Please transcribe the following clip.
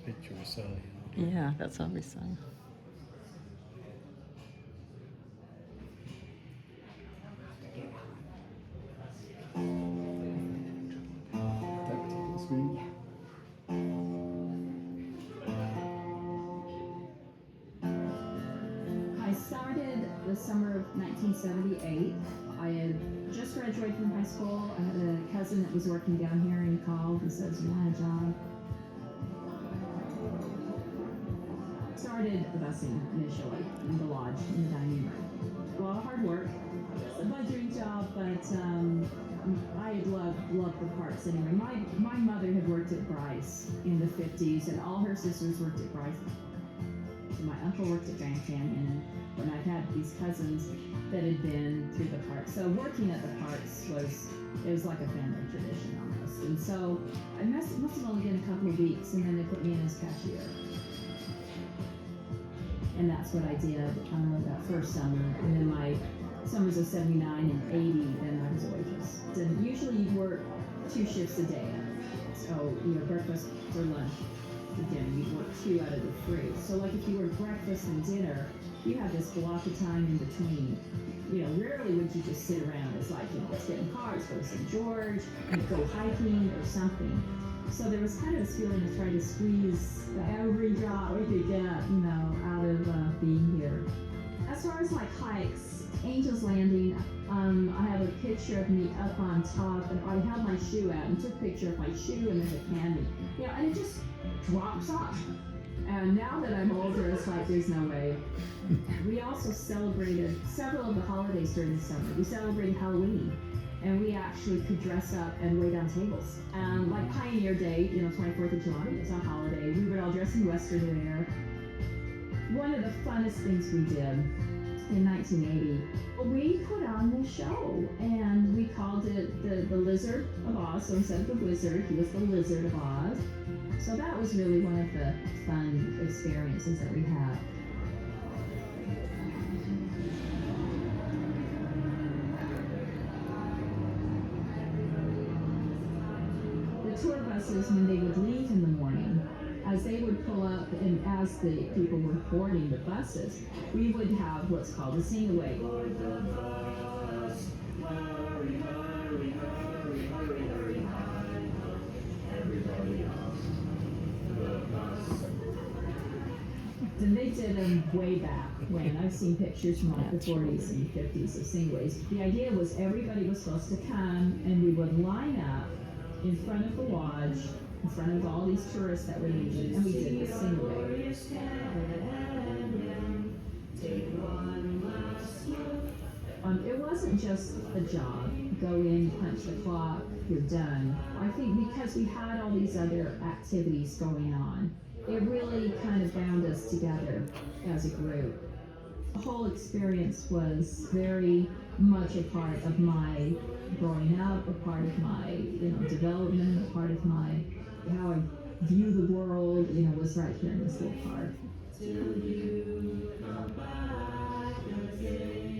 picture we saw, you know. Yeah, that's what we saw. That screen? I started the summer of 1978. I had just graduated from high school. I had a cousin that was working down here, and he called and says, "You want a job?" Started bussing initially in the lodge, in the dining room. A lot of hard work. It was my dream job, but I had loved the parts anyway. My mother had worked at Bryce in the 50s, and all her sisters worked at Bryce. My uncle worked at Grand Canyon, and I had these cousins that had been through the parks. So working at the parks was like a family tradition almost. And so I must have only been a couple of weeks, and then they put me in as cashier. And that's what I did that first summer. And then my summers of 79 and 80, then I was a waitress. And usually you'd work 2 shifts a day. So, breakfast or lunch. Dinner, you'd work 2 out of the 3. So like if you work breakfast and dinner, you have this block of time in between. Rarely would you just sit around. It's like, let's get in cars, go to St. George, go hiking or something. So there was kind of this feeling of trying to squeeze every drop we could get, out of being here. As far as like hikes, Angel's Landing, I have a picture of me up on top, and I held my shoe out and took a picture of my shoe, and there's a candy. And it just drops off. And now that I'm older, it's like there's no way. We also celebrated several of the holidays during the summer. We celebrated Halloween, and we actually could dress up and wait on tables. Like Pioneer Day, 24th of July, it's a holiday. We would all dress in Western wear. One of the funnest things we did in 1980, we put on this show, and we called it the Lizard of Oz. So instead of the wizard, he was the Lizard of Oz. So that was really one of the fun experiences that we had. The tour buses, when they would leave in the morning, as they would pull up and as the people were boarding the buses, we would have what's called a sing-away. And they did them way back when. I've seen pictures from like the 40s and 50s of singways. The idea was everybody was supposed to come, and we would line up in front of the lodge, in front of all these tourists that were leaving, and we did the singaway. It wasn't just a job. Go in, punch the clock, you're done. I think because we had all these other activities going on, it really kind of bound us together as a group. The whole experience was very much a part of my growing up, a part of my development, a part of my how I view the world, was right here in this little park. Till you come back again.